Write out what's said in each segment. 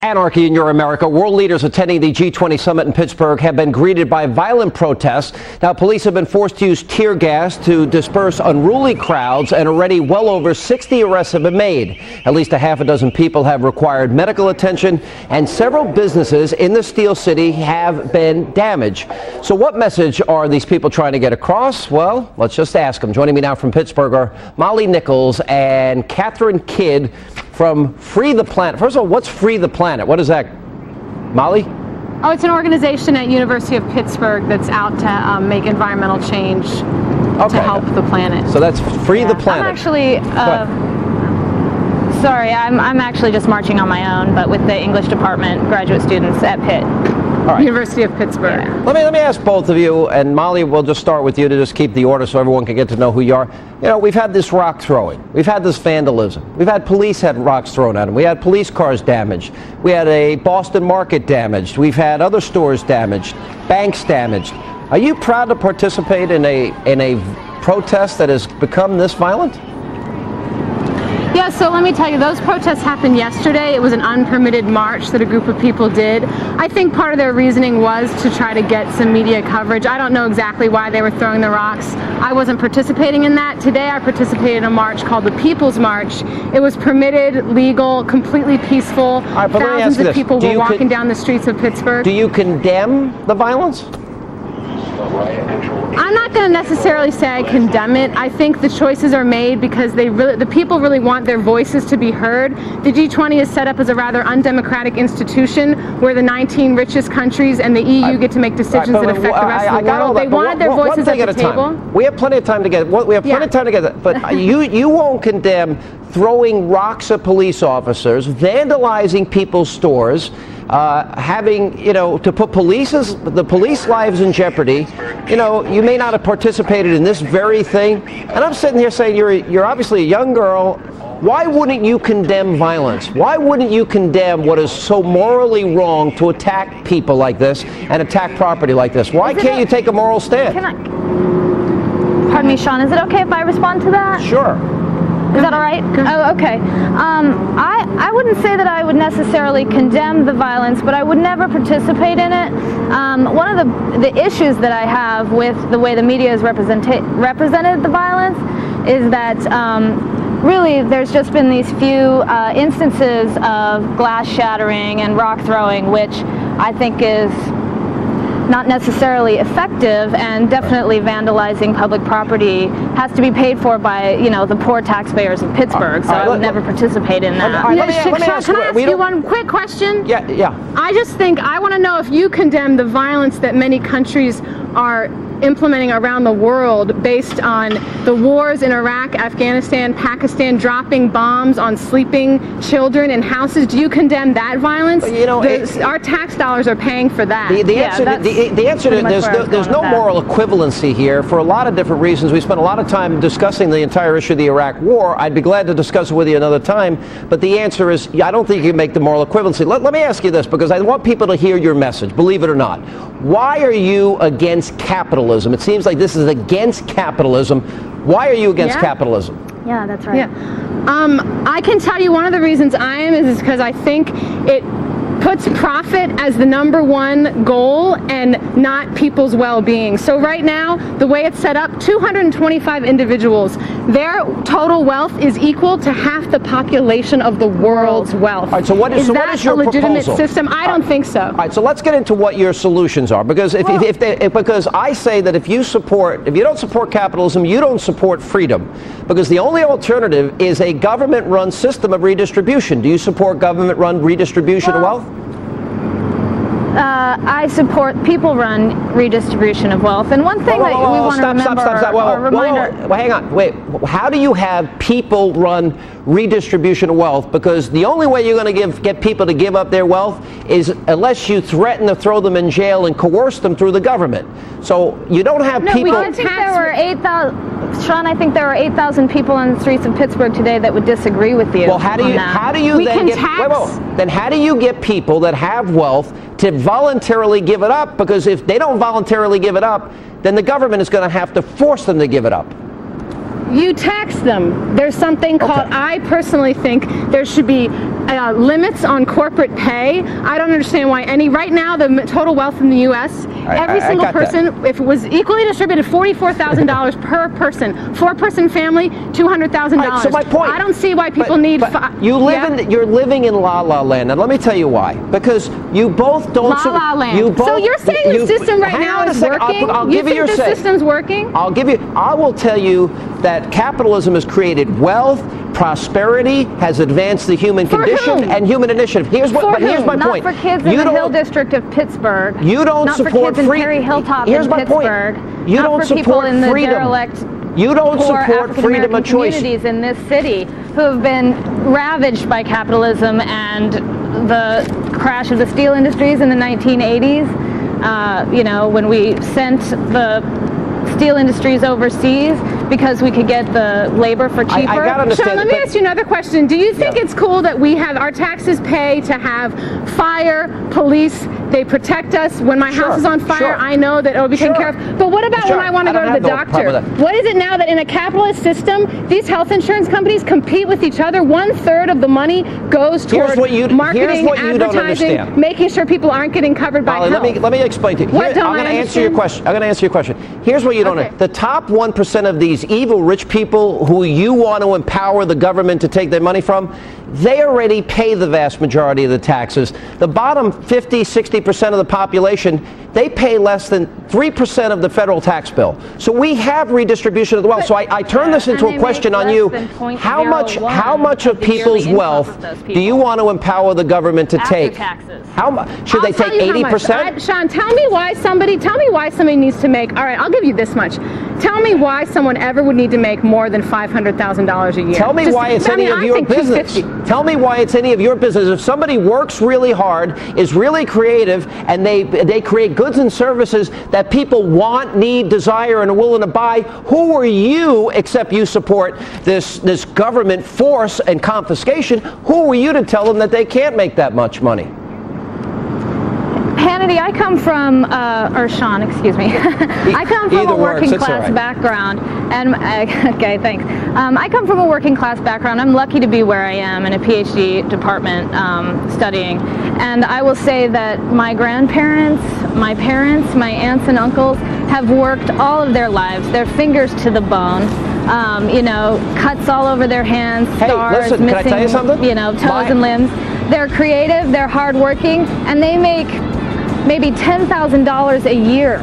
Anarchy in your America. World leaders attending the G20 summit in Pittsburgh have been greeted by violent protests. Now, police have been forced to use tear gas to disperse unruly crowds, and already well over 60 arrests have been made. At least a half a dozen people have required medical attention, and several businesses in the Steel City have been damaged. So what message are these people trying to get across? Well, let's just ask them. Joining me now from Pittsburgh are Molly Nichols and Catherine Kidd from Free the Planet. First of all, what's Free the Planet? What is that? Molly? Oh, it's an organization at University of Pittsburgh that's out to make environmental change to help the planet. So that's Free the Planet. I'm actually, sorry, I'm actually just marching on my own, but with the English department, graduate students at Pitt. Right. University of Pittsburgh. Yeah. Let me ask both of you, and Molly, we'll just start with you to just keep the order so everyone can get to know who you are. You know, we've had this rock throwing. We've had this vandalism. We've had police had rocks thrown at them. We had police cars damaged. We had a Boston market damaged. We've had other stores damaged, banks damaged. Are you proud to participate in a protest that has become this violent? Yeah, so let me tell you, those protests happened yesterday. It was an unpermitted march that a group of people did. I think part of their reasoning was to try to get some media coverage. I don't know exactly why they were throwing the rocks. I wasn't participating in that. Today I participated in a march called the People's March. It was permitted, legal, completely peaceful. Right, thousands of people were walking down the streets of Pittsburgh. Do you condemn the violence? I'm not going to necessarily say I condemn it. I think the choices are made because the people really want their voices to be heard. The G20 is set up as a rather undemocratic institution where the 19 richest countries and the EU get to make decisions that affect the rest of the world. They wanted their voices at the table. We have plenty of time to get. We have plenty of time to get that. But you won't condemn throwing rocks at police officers, vandalizing people's stores, having, to put the police lives in jeopardy. You may not have participated in this very thing. And I'm sitting here saying you're obviously a young girl. Why wouldn't you condemn violence? Why wouldn't you condemn what is so morally wrong to attack people like this and attack property like this? Why can't you take a moral stand? Pardon me, Sean, is it okay if I respond to that? Sure. Is that all right? Oh, okay. I wouldn't say that I would necessarily condemn the violence, but I would never participate in it. One of the issues that I have with the way the media has represented the violence is that really there's just been these few instances of glass shattering and rock throwing, which I think is not necessarily effective, and definitely vandalizing public property has to be paid for by, the poor taxpayers of Pittsburgh. So I would never participate in that. Can I ask you one quick question? Yeah. I want to know if you condemn the violence that many countries are implementing around the world based on the wars in Iraq, Afghanistan, Pakistan, dropping bombs on sleeping children in houses. Do you condemn that violence? Our tax dollars are paying for that. The answer to there's no moral equivalency here for a lot of different reasons. We spent a lot of time discussing the entire issue of the Iraq War. I'd be glad to discuss it with you another time, but the answer is I don't think you can make the moral equivalency. Let me ask you this, because I want people to hear your message, believe it or not. Why are you against capitalism? It seems like this is against capitalism. Why are you against capitalism? Yeah, that's right. Yeah. I can tell you one of the reasons I am is because I think it puts profit as the #1 goal and not people's well-being. So right now, the way it's set up, 225 individuals, their total wealth is equal to half the population of the world's wealth. All right, so what is your legitimate proposal? System? I don't think so. All right, so let's get into what your solutions are, because because I say that if you don't support capitalism, you don't support freedom, because the only alternative is a government-run system of redistribution. Do you support government-run redistribution of wealth? I support people-run redistribution of wealth. And one thing that we want to remember, hang on. Wait. How do you have people-run redistribution of wealth? Because the only way you're going to get people to give up their wealth is unless you threaten to throw them in jail and coerce them through the government. So you don't have people. I think there were 8,000. Sean, I think there were 8,000 people on the streets of Pittsburgh today that would disagree with you. Well, how do you get people that have wealth to voluntarily give it up? Because if they don't voluntarily give it up, then the government is going to have to force them to give it up. You tax them. There's something called, I personally think there should be limits on corporate pay. I don't understand why right now the total wealth in the U.S. every single person, if it was equally distributed, $44,000 per person. 4-person family, $200,000. Right, so my point. I don't see why people need. You're living in la la land, and let me tell you why. Because you both don't. La la land. So you're saying the system right now is working? I'll give you your say. You think the system's working? I will tell you that capitalism has created wealth, prosperity, has advanced the human condition and human initiative. Here's my point. Not for kids in the Hill District of Pittsburgh. You don't not support for kids in Perry Hilltop in Pittsburgh. You don't support in the freedom. Derelict, you don't support freedom of choice. Communities in this city who have been ravaged by capitalism and the crash of the steel industries in the 1980s. You know, when we sent the steel industries overseas because we could get the labor for cheaper. I gotta understand. Sean, let me ask you another question. Do you think it's cool that we have our taxes pay to have fire, police, they protect us? When my house is on fire, I know that it'll be taken care of. But what about when I want to go to the doctor? What is it now that in a capitalist system, these health insurance companies compete with each other? 1/3 of the money goes toward marketing, advertising, making sure people aren't getting covered by health. Let me explain to you. I'm going to answer your question. I'm going to answer your question. Here's what you don't know. The top 1% of these evil rich people who you want to empower the government to take their money from, they already pay the vast majority of the taxes. The bottom 50, 60% of the population, they pay less than 3% of the federal tax bill. So we have redistribution of the wealth. So I turn this into a question on you. How much of people's wealth do you want to empower the government to take? How much? Should they take 80%? Sean, tell me why somebody needs to make, all right, I'll give you this much. Tell me why someone ever would need to make more than $500,000 a year. Tell me why it's any of your business. Tell me why it's any of your business. If somebody works really hard, is really creative, and they create goods and services that people want, need, desire, and are willing to buy, who are you, except you support this government force and confiscation, who are you to tell them that they can't make that much money? Hannity, I come from, or Sean, excuse me. I come from a working class background, and okay, thanks. I come from a working class background. I'm lucky to be where I am in a PhD department studying, and I will say that my grandparents, my parents, my aunts and uncles have worked all of their lives, their fingers to the bone. You know, cuts all over their hands, scars, listen, missing, can I tell you something? You know, toes and limbs. They're creative, they're hardworking, and they make maybe $10,000 a year.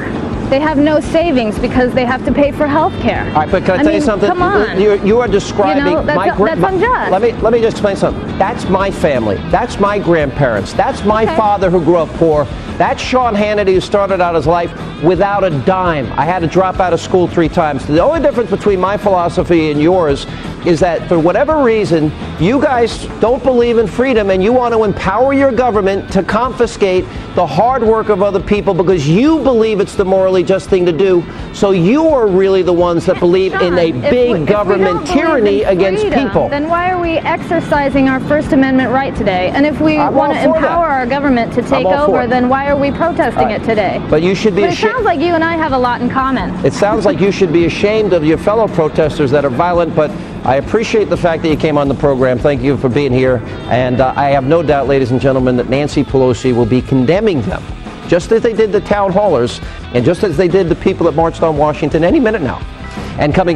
They have no savings because they have to pay for health care. All right, but can I tell you something? Come on. You are describing that's unjust. Let me just explain something. That's my family. That's my grandparents. That's my father who grew up poor. That's Sean Hannity who started out his life without a dime. I had to drop out of school 3 times. The only difference between my philosophy and yours is that for whatever reason, you guys don't believe in freedom and you want to empower your government to confiscate the hard work of other people because you believe it's the morally just thing to do. So you are really the ones that believe in a big government tyranny against people. Then why are we exercising our First Amendment right today? And if we want to empower our government to take over, then why are we protesting it today? But you should be ashamed. It sounds like you and I have a lot in common. It sounds like you should be ashamed of your fellow protesters that are violent, but I appreciate the fact that you came on the program. Thank you for being here. And I have no doubt, ladies and gentlemen, that Nancy Pelosi will be condemning them, just as they did the town hallers and just as they did the people that marched on Washington any minute now. And coming